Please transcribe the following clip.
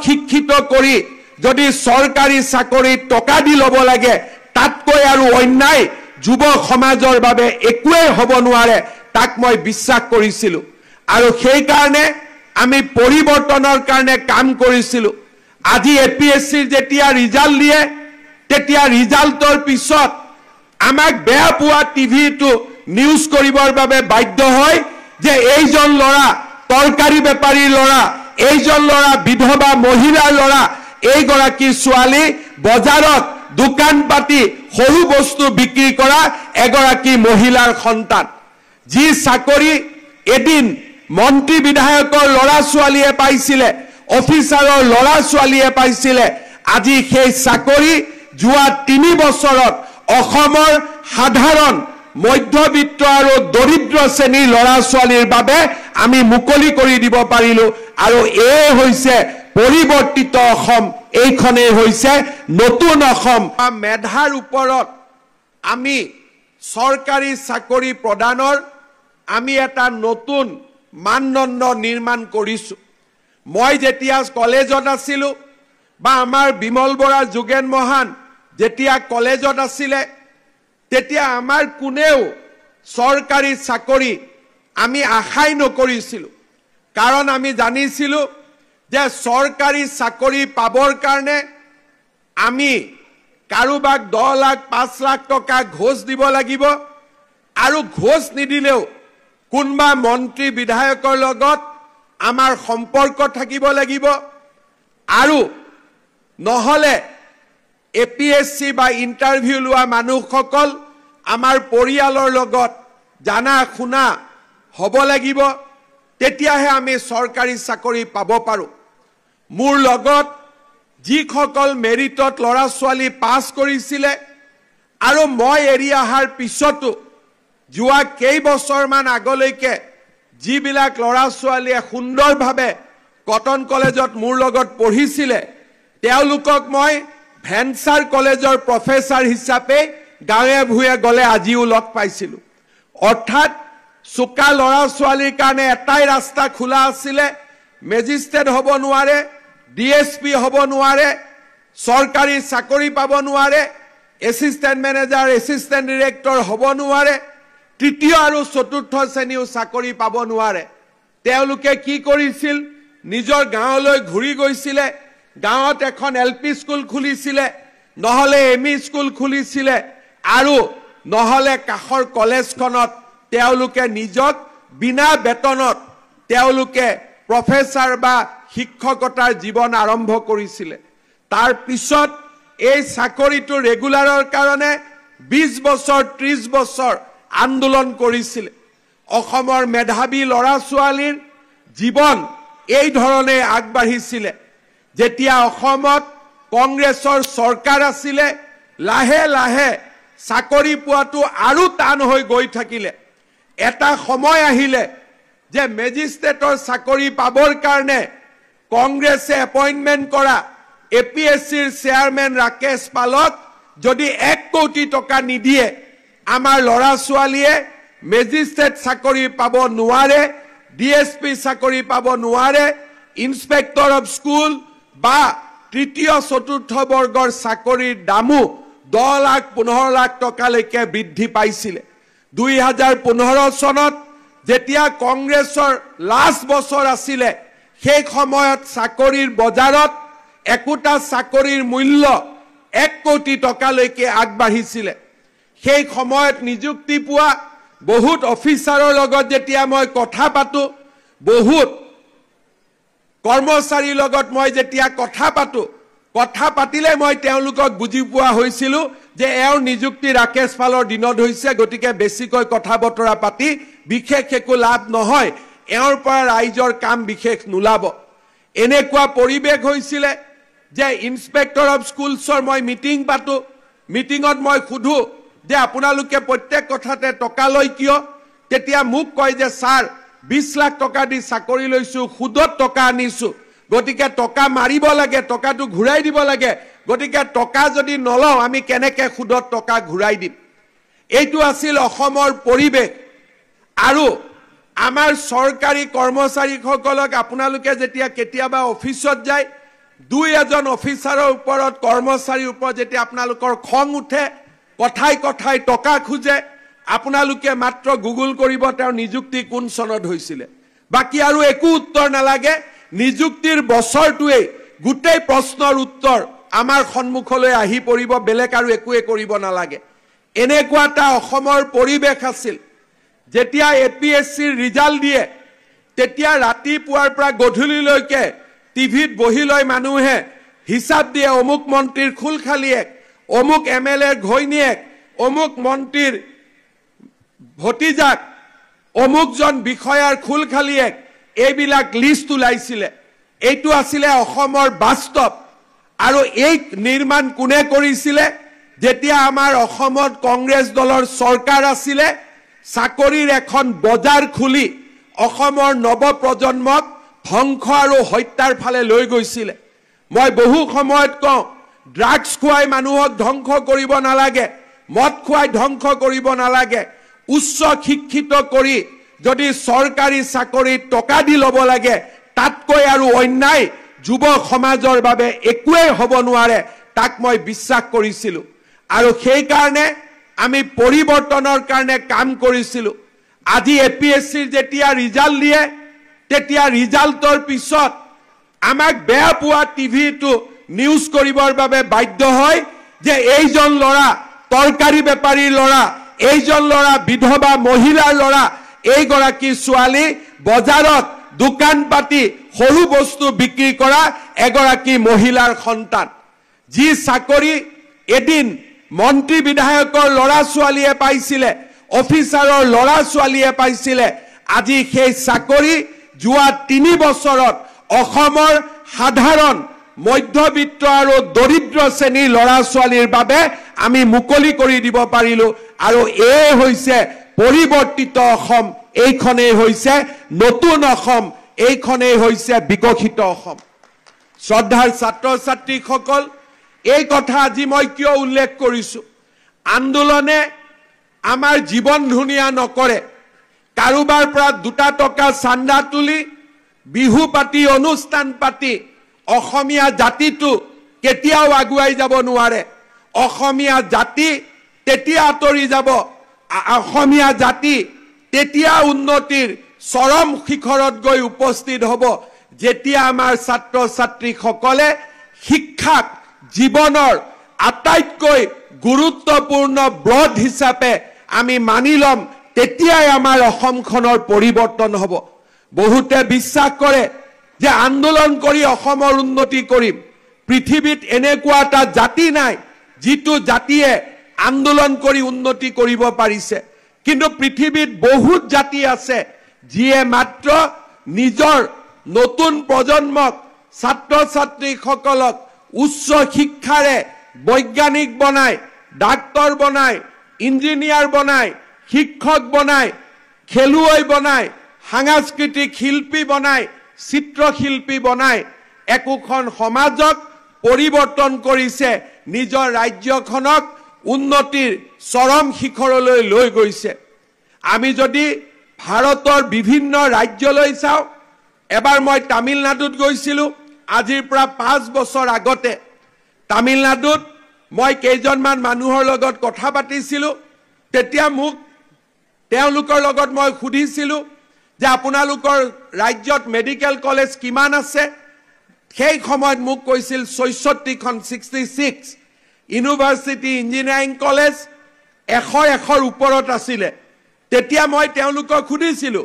শিক্ষিত কৰি যদি চৰকাৰী চাকৰি টকা দি ল'ব লাগে তাতকৈ আৰু অন্যায় যুৱ সমাজৰ বাবে একোৱেই হ'ব নোৱাৰে তাক মই বিশ্বাস কৰিছিলো আৰু সেই কাৰণে আমি পৰিৱৰ্তনৰ কাৰণে কাম কৰিছিলো আজি এপিএসসিৰ যেতিয়া ৰিজাল্ট দিয়ে তেতিয়া ৰিজাল্টৰ পিছত আমাক বেয়া পোৱা টিভিটো নিউজ কৰিবৰ বাবে বাধ্য হয় যে এইজন ল'ৰা তৰকাৰী বেপাৰীৰ ল'ৰা এইজন ল'ৰা বিধৱা মহিলাৰ ল'ৰা এইগৰাকী ছোৱালী বজাৰত দোকান পাতি সৰু বস্তু বিক্ৰী কৰা এগৰাকী মহিলাৰ সন্তান যি চাকৰি এদিন মন্ত্ৰী বিধায়কৰ ল'ৰা ছোৱালীয়ে পাইছিলে অফিচাৰৰ ল'ৰা ছোৱালীয়ে পাইছিলে আজি সেই চাকৰি যোৱা 3 বছৰত অসমৰ সাধাৰণ মধ্যবিত্ত আৰু দৰিদ্ৰ শ্ৰেণীৰ ল'ৰা ছোৱালীৰ বাবে আমি মুকলি কৰি দিব পাৰিলো আৰু এই হৈছে পৰিৱৰ্তিত অসম এইখনে হৈছে নতুন অসম মেধাৰ ওপৰত আমি চৰকাৰী চাকৰি প্ৰদানৰ আমি এটা নতুন মানদণ্ড নিৰ্মাণ কৰিছো মই যেতিয়া কলেজত আছিলো বা আমাৰ বিমল বৰা যোগেন মহান যেতিয়া কলেজত আছিলে তেতিয়া আমাৰ কোনেও চৰকাৰী চাকৰি আমি আশাই নকৰিছিলো কাৰণ আমি জানিছিলো যে চৰকাৰী চাকৰি পাবৰ কাৰণে আমি কাৰোবাক 10 লাখ 5 লাখ টকা ঘোষ দিব লাগিব আৰু ঘোষ নিদিলেও কোনবা মন্ত্ৰী বিধায়কৰ লগত আমাৰ সম্পৰ্ক থাকিব লাগিব আৰু নহলে এপিএসসি বা ইন্টাৰভিউ লোৱা মানুহসকল আমাৰ পৰিয়ালৰ লগত জানা শুনা হ'ব লাগিব তেতিয়াহে আমি চৰকাৰী চাকৰি পাব পাৰো মোৰ লগত যিসকল মেৰিটত ল'ৰা ছোৱালী পাছ কৰিছিলে আৰু মই এৰি অহাৰ পিছতো যোৱা কেইবছৰমান আগলৈকে যিবিলাক ল'ৰা ছোৱালীয়ে সুন্দৰভাৱে কটন কলেজত মোৰ লগত পঢ়িছিলে তেওঁলোকক মই ভেঞ্চাৰ কলেজৰ প্ৰফেসৰ হিচাপে গাঁৱে ভূঞে গলে আজিও লগ পাইছিলো অৰ্থাৎ সুকা ল'ৰা ছোৱালীৰ কাৰণে এটাই ৰাস্তা খোলা আছিলে মেজিষ্ট্ৰেট হ'ব নোৱাৰে ডিএসপি হ'ব নোৱাৰে চৰকাৰী চাকৰি পাব নোৱাৰে এসিস্ট্যান্ট ম্যানেজাৰ এসিস্ট্যান্ট ডিৰেক্টৰ হ'ব নোৱাৰে তৃতীয় আৰু চতুৰ্থ শ্ৰেণীও চাকৰি পাব নোৱাৰে তেওঁলোকে কি কৰিছিল নিজৰ গাঁৱলৈ ঘূৰি গৈছিলে গাঁৱত এখন এলপি স্কুল খুলিছিলে নহলে এমই স্কুল খুলিছিলে আৰু নহলে কাখৰ কলেজখনত তেওঁলোকে নিজক বিনা বেতনত তেওঁলোকে প্ৰফেসৰ বা শিক্ষকতাৰ জীৱন আৰম্ভ কৰিছিলে তাৰ পিছত এই চাকৰিটো ৰেগুলাৰৰ কাৰণে 20 বছৰ 30 বছৰ আন্দোলন কৰিছিল অসমৰ মেধাবী ল'ৰা ছোৱালীৰ জীৱন এই ধৰণে আগবাঢ়িছিল যেতিয়া অসমত কংগ্ৰেছৰ চৰকাৰ আছিল লাহে লাহে চাকৰি পোৱাটো আৰু টান হৈ গৈ থাকিলে এটা সময় আহিলে যে মেজিষ্ট্ৰেটৰ চাকৰি পাবৰ কাৰণে কংগ্ৰেছে এপইন্টমেন্ট কৰা এপিএসসিৰ চেয়াৰম্যান ৰাকেশ পালক যদি 1 কোটি টকা নিদিয়ে আমাৰ ল'ৰা ছোৱালীয়ে মেজিষ্ট্ৰেট চাকৰি পাব নোৱাৰে ডিএসপি চাকৰি পাব নোৱাৰে ইন্সপেক্টৰ অফ স্কুল বা তৃতীয় চতুৰ্থ বৰ্গৰ চাকৰিৰ দামো 10 লাখ 15 লাখ টকালৈকে বৃদ্ধি পাইছিল 2015 চনত যেতিয়া কংগ্ৰেছৰ লাষ্ট বছৰ আছিল সেই সময়ত চাকৰিৰ বজাৰত একোটা চাকৰিৰ মূল্য 1 কোটি টকালৈকে আগবাঢ়িছিল সেই সময়ত নিযুক্তি পোৱা বহুত অফিচাৰৰ লগত যেতিয়া মই কথা পাতো বহুত কৰ্মচাৰীৰ লগত মই যেতিয়া কথা পাতিলে মই তেওঁলোকক বুজি পোৱা হৈছিল যে এওঁৰ নিযুক্তি ৰাকেশ পালৰ দিনত হৈছে গতিকে বেছিকৈ কথা বতৰা পাতি বিশেষ একো লাভ নহয় এওঁৰ পৰা ৰাইজৰ কাম বিশেষ নুলাব এনেকুৱা পৰিবেশ হৈছিল যে ইন্সপেক্টৰ অফ স্কুলছৰ মই মিটিং পাতো মিটিংত মই খুধু যে আপোনালোকে প্ৰত্যেক কথাতে টকা লয় কিয় তেতিয়া মোক কয় যে স্যাৰ 20 লাখ টকা দি চাকৰি লৈছো খুদত টকা আনিছো গতিকে টকা মাৰিব লাগে টকাটো ঘূৰাই দিব লাগে গতিকে টকা যদি নলও আমি কেনেকে খুদত টকা ঘূৰাই দিম এইটো আছিল অসমৰ পৰিবেশ আৰু আমাৰ সৰকাৰী কৰ্মচাৰীসকলক আপোনালোকে যেতিয়া কেতিয়াবা অফিচত যায় দুই এজন অফিচাৰৰ ওপৰত কৰ্মচাৰীৰ ওপৰত যেতিয়া আপোনালোকৰ খং উঠে কথাই কথাই টকা খোজে আপোনালোকে মাত্ৰ গুগল কৰিব তেওঁৰ নিযুক্তি কোন চনত হৈছিল বাকি আৰু একো উত্তৰ নালাগে নিযুক্তিৰ বছৰটোৱে গোটেই প্ৰশ্নৰ উত্তৰ আমাৰ সন্মুখলৈ আহি পৰিব বেলেগ আৰু একোৱে কৰিব নালাগে এনেকুৱা এটা অসমৰ পৰিবেশ আছিল যেতিয়া এপিএসসিৰ ৰিজাল্ট দিয়ে তেতিয়া ৰাতিপুৱাৰ পৰা গধূলিলৈকে টিভিত বহি লৈ মানুহে হিচাপ দিয়ে অমুক মন্ত্ৰীৰ খুলখালিয়েক অমুক এমএলএৰ ঘৈণীয়েক অমুক মন্ত্ৰীৰ ভতিজাক অমুকজন বিষয়াৰ খুলখালিয়েক এইবিলাক লিষ্ট ওলাইছিলে এইটো আছিল অসমৰ বাস্তৱ আৰু এই নিৰ্মাণ কোনে কৰিছিলে যেতিয়া আমাৰ অসমত কংগ্ৰেছ দলৰ চৰকাৰ আছিল চাকৰিৰ এখন বজাৰ খুলি অসমৰ নৱপ্ৰজন্মক ধ্বংস আৰু হত্যাৰ ফালে লৈ গৈছিল মই বহু সময়ত কওঁ ড্ৰাগছ খুৱাই মানুহক ধ্বংস কৰিব নালাগে মদ খুৱাই ধ্বংস কৰিব নালাগে উচ্চ শিক্ষিত কৰি যদি চৰকাৰী চাকৰি টকা দি ল'ব লাগে তাতকৈ আৰু অন্যায় যুৱ সমাজৰ বাবে একোৱে হ'ব নোৱাৰে তাক মই বিশ্বাস কৰিছিলো আৰু সেই কাৰণে আমি পৰিৱৰ্তনৰ কাৰণে কাম কৰিছিলো আজি এপিএসসিৰ যেতিয়া ৰিজাল্ট দিয়ে তেতিয়া ৰিজাল্টৰ পিছত আমাক বেয়া পোৱা টিভিটো নিউজ কৰিবৰ বাবে বাধ্য হয় যে এইজন ল'ৰা তৰকাৰী বেপাৰীৰ ল'ৰা এইজন ল'ৰা বিধৱা মহিলাৰ ল'ৰা এইগৰাকী ছোৱালী বজাৰত দোকান পাতি সৰু বস্তু বিক্ৰী কৰা এগৰাকী মহিলাৰ সন্তান যি চাকৰি এদিন মন্ত্ৰী বিধায়কৰ ল'ৰা ছোৱালীয়ে পাইছিলে অফিচাৰৰ ল'ৰা ছোৱালীয়ে পাইছিলে আজি সেই চাকৰি যোৱা 3 বছৰত অসমৰ সাধাৰণ মধ্যবিত্ত আৰু দৰিদ্ৰ শ্ৰেণীৰ ল'ৰা ছোৱালীৰ বাবে আমি মুকলি কৰি দিব পাৰিলো আৰু এই হৈছে পৰিৱৰ্তিত অসম এইখনেই হৈছে নতুন অসম এইখনেই হৈছে বিকশিত অসম শ্ৰদ্ধাৰ ছাত্ৰ ছাত্ৰীসকল এই কথা আজি মই কিয় উল্লেখ কৰিছো আন্দোলনে আমাৰ জীৱন ধুনিয়া নকৰে কাৰোবাৰ পৰা 2 টকা চান্দা তুলি বিহু পাতি অনুষ্ঠান পাতি অসমীয়া জাতিটো কেতিয়াও আগুৱাই যাব নোৱাৰে অসমীয়া জাতি তেতিয়া আতৰি যাব অসমীয়া জাতি তেতিয়া উন্নতিৰ চৰম শিখৰত গৈ উপস্থিত হ'ব যেতিয়া আমাৰ ছাত্ৰ ছাত্ৰীসকলে শিক্ষাক জীৱনৰ আটাইতকৈ গুৰুত্বপূৰ্ণ ব্ৰড হিচাপে আমি মানি লম তেতিয়াই আমাৰ অসমখনৰ পৰিৱৰ্তন হ'ব বহুতে বিশ্বাস কৰে যে আন্দোলন কৰি অসমৰ উন্নতি কৰিম পৃথিৱীত এনেকুৱা এটা জাতি নাই যিটো জাতিয়ে আন্দোলন কৰি উন্নতি কৰিব পাৰিছে কিন্তু পৃথিৱীত বহুত জাতি আছে যিয়ে মাত্ৰ নিজৰ নতুন প্ৰজন্মক ছাত্ৰ ছাত্ৰীসকলক উচ্চ শিক্ষাৰে বৈজ্ঞানিক বনাই ডাক্তৰ বনাই ইঞ্জিনিয়াৰ বনাই শিক্ষক বনাই খেলুৱৈ বনাই সাংস্কৃতিক শিল্পী বনাই চিত্ৰশিল্পী বনাই একোখন সমাজক পৰিৱৰ্তন কৰিছে নিজৰ ৰাজ্যখনক উন্নতিৰ চৰম শিখৰলৈ লৈ গৈছে আমি যদি ভাৰতৰ বিভিন্ন ৰাজ্যলৈ চাওঁ এবাৰ মই তামিলনাডুত গৈছিলো আজিৰ পৰা 5 বছৰ আগতে তামিলনাডুত মই কেইজনমান মানুহৰ লগত কথা পাতিছিলো তেতিয়া মোক তেওঁলোকৰ লগত মই সুধিছিলো যে আপোনালোকৰ ৰাজ্যত মেডিকেল কলেজ কিমান আছে সেই সময়ত মোক কৈছিল 66খন 66 ইউনিভাৰ্চিটি ইঞ্জিনিয়াৰিং কলেজ 100 ওপৰত আছিল তেতিয়া মই তেওঁলোকক সুধিছিলো